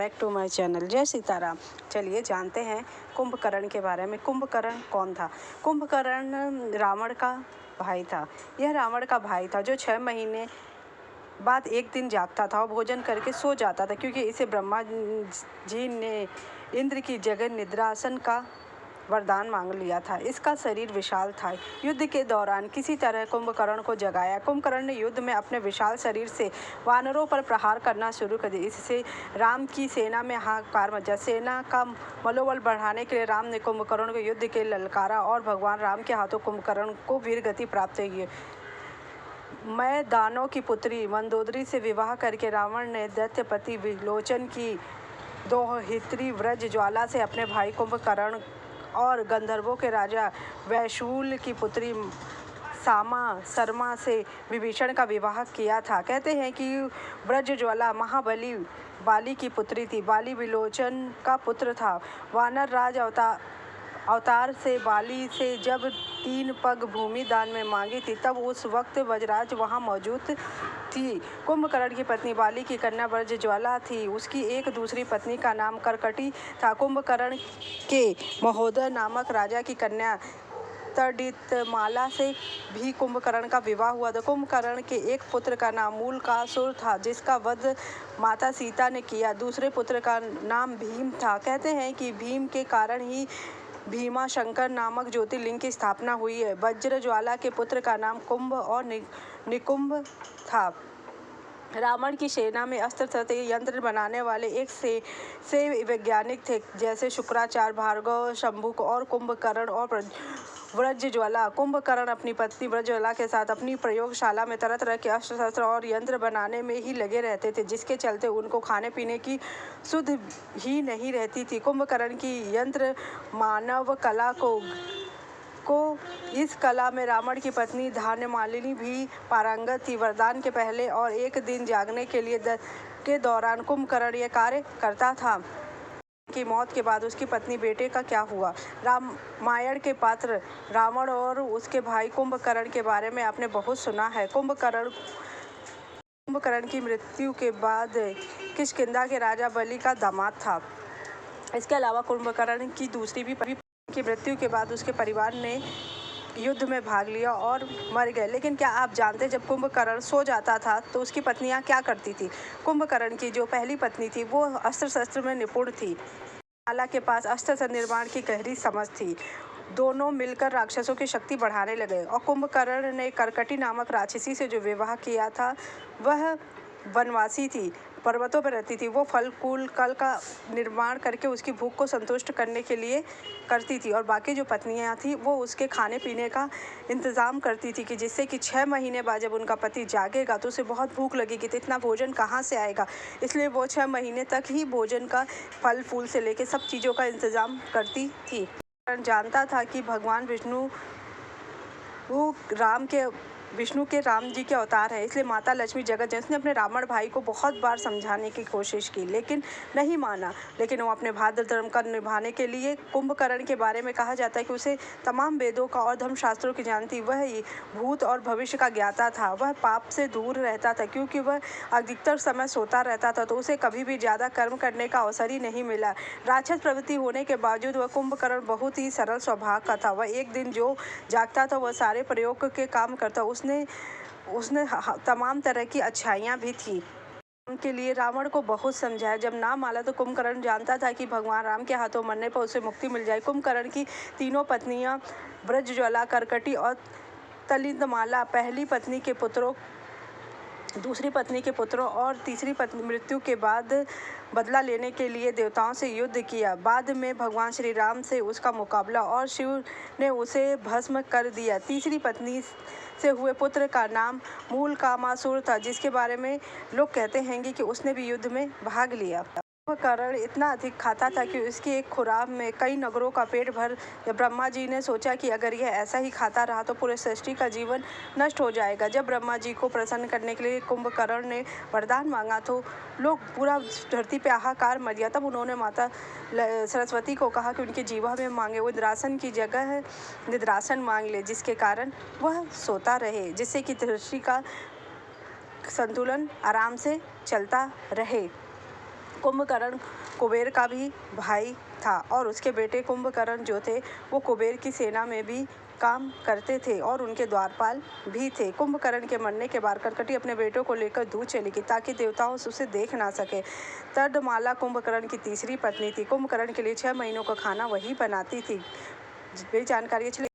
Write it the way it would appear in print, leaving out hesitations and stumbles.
Back to my channel. जय सीताराम। चलिए जानते हैं कुंभकर्ण के बारे में। कुंभकर्ण कौन था? कुंभकर्ण रावण का भाई था। यह रावण का भाई था जो 6 महीने बाद एक दिन जागता था और भोजन करके सो जाता था, क्योंकि इसे ब्रह्मा जी ने इंद्र की जगह निद्रासन का वरदान मांग लिया था। इसका शरीर विशाल था। युद्ध के दौरान किसी तरह कुंभकर्ण को जगाया। कुंभकर्ण ने युद्ध में अपने विशाल शरीर से वानरों पर प्रहार करना शुरू कर दिया। इससे राम की सेना में हाहाकार मचा। सेना का मनोबल बढ़ाने के लिए राम ने कुंभकर्ण को युद्ध के ललकारा और भगवान राम के हाथों कुंभकर्ण को वीरगति प्राप्त हुई। मैं दानव की पुत्री मंदोदरी से विवाह करके रावण ने दैत्यपति विलोचन की दोहित्री व्रज ज्वाला से अपने भाई कुंभकर्ण और गंधर्वों के राजा वैशूल की पुत्री शर्मा से विभीषण का विवाह किया था। कहते हैं कि व्रज ज्वाला महाबली बाली की पुत्री थी। बाली विलोचन का पुत्र था। वानर राज अवतार से बाली से जब 3 पग भूमि दान में मांगी थी, तब उस वक्त वज्राज वहां मौजूद थी। कुंभकर्ण की पत्नी बाली की कन्या व्रज ज्वाला थी। उसकी एक दूसरी पत्नी का नाम करकटी था। कुंभकर्ण के महोदय नामक राजा की कन्या तड़ितमाला से भी कुंभकर्ण का विवाह हुआ था। कुंभकर्ण के एक पुत्र का नाम मूलकासुर था, जिसका वध माता सीता ने किया। दूसरे पुत्र का नाम भीम था। कहते हैं कि भीम के कारण ही भीमाशंकर नामक ज्योतिर्लिंग की स्थापना हुई है। वज्र ज्वाला के पुत्र का नाम कुंभ और निकुंभ था। रावण की सेना में अस्त्र शस्त्र यंत्र बनाने वाले एक से वैज्ञानिक थे, जैसे शुक्राचार्य, भार्गव, शंभुक और कुंभकर्ण और व्रजज्वाला। कुंभकर्ण अपनी पत्नी व्रजज्वाला के साथ अपनी प्रयोगशाला में तरह तरह के अस्त्र शस्त्र और यंत्र बनाने में ही लगे रहते थे, जिसके चलते उनको खाने पीने की सुध ही नहीं रहती थी। कुंभकर्ण की यंत्र मानव कला को इस कला में रावण की पत्नी धान्यमालिनी भी पारंगत थी। वरदान के पहले और एक दिन जागने के दौरान कुंभकर्ण यह कार्य करता था। की मौत के बाद उसकी पत्नी बेटे का क्या हुआ? रामायण के पात्र रावण और उसके भाई कुंभकर्ण के बारे में आपने बहुत सुना है। कुंभकर्ण की मृत्यु के बाद किष्किंधा के राजा बलि का दामाद था। इसके अलावा कुंभकर्ण की दूसरी भी की मृत्यु के बाद उसके परिवार ने युद्ध में भाग लिया और मर गए। लेकिन क्या आप जानते, जब कुंभकर्ण सो जाता था तो उसकी पत्नियां क्या करती थी? कुंभकर्ण की जो पहली पत्नी थी वो अस्त्र शस्त्र में निपुण थी। माला के पास अस्त्र शस्त्र निर्माण की गहरी समझ थी। दोनों मिलकर राक्षसों की शक्ति बढ़ाने लगे। और कुंभकर्ण ने करकटी नामक राक्षसी से जो विवाह किया था, वह वनवासी थी, पर्वतों पर रहती थी। वो फल फूल कल का निर्माण करके उसकी भूख को संतुष्ट करने के लिए करती थी, और बाकी जो पत्नियां थी वो उसके खाने पीने का इंतज़ाम करती थी, कि जिससे कि 6 महीने बाद जब उनका पति जागेगा तो उसे बहुत भूख लगेगी, तो इतना भोजन कहाँ से आएगा। इसलिए वो 6 महीने तक ही भोजन का फल फूल से लेकर सब चीज़ों का इंतज़ाम करती थी। जानता था कि भगवान विष्णु राम जी के अवतार है, इसलिए माता लक्ष्मी जगत जननी ने अपने रावण भाई को बहुत बार समझाने की कोशिश की, लेकिन नहीं माना। लेकिन वो अपने भाद्र धर्म का निभाने के लिए, कुंभकर्ण के बारे में कहा जाता है कि उसे तमाम वेदों का और धर्मशास्त्रों की जानती। वह भूत और भविष्य का ज्ञाता था। वह पाप से दूर रहता था, क्योंकि वह अधिकतर समय सोता रहता था, तो उसे कभी भी ज़्यादा कर्म करने का अवसर ही नहीं मिला। राक्षस प्रवृत्ति होने के बावजूद वह कुंभकर्ण बहुत ही सरल स्वभाव का था। वह एक दिन जो जागता था वह सारे प्रयोग के काम करता। उसने तमाम तरह की अच्छाइयाँ भी थी। उनके लिए रावण को बहुत समझाया। जब ना माना तो कुंभकर्ण जानता था कि भगवान राम के हाथों मरने पर उसे मुक्ति मिल जाए। कुंभकर्ण की तीनों पत्नियां व्रजज्वाला, करकटी और तड़ितमाला पहली पत्नी के पुत्रों, दूसरी पत्नी के पुत्रों और तीसरी पत्नी मृत्यु के बाद बदला लेने के लिए देवताओं से युद्ध किया। बाद में भगवान श्री राम से उसका मुकाबला और शिव ने उसे भस्म कर दिया। तीसरी पत्नी से हुए पुत्र का नाम मूलकामासुर था, जिसके बारे में लोग कहते हैं कि उसने भी युद्ध में भाग लिया। कुंभकर्ण इतना अधिक खाता था कि उसकी एक खुराक में कई नगरों का पेट भर। जब ब्रह्मा जी ने सोचा कि अगर यह ऐसा ही खाता रहा तो पूरे सृष्टि का जीवन नष्ट हो जाएगा। जब ब्रह्मा जी को प्रसन्न करने के लिए कुंभकर्ण ने वरदान मांगा तो लोग पूरा धरती पे हाहाकार मच गया। तब उन्होंने माता सरस्वती को कहा कि उनके जीवा में मांगे, वो निद्रासन की जगह निद्रासन मांग ले, जिसके कारण वह सोता रहे, जिससे कि सृष्टि का संतुलन आराम से चलता रहे। कुंभकर्ण कुबेर का भी भाई था और उसके बेटे कुंभकर्ण जो थे वो कुबेर की सेना में भी काम करते थे और उनके द्वारपाल भी थे। कुंभकर्ण के मरने के बाद कर्कटी अपने बेटों को लेकर दूर चली गई ताकि देवताओं उसे देख ना सके। तर्दमाला कुंभकर्ण की तीसरी पत्नी थी। कुंभकर्ण के लिए 6 महीनों का खाना वही बनाती थी। जानकारी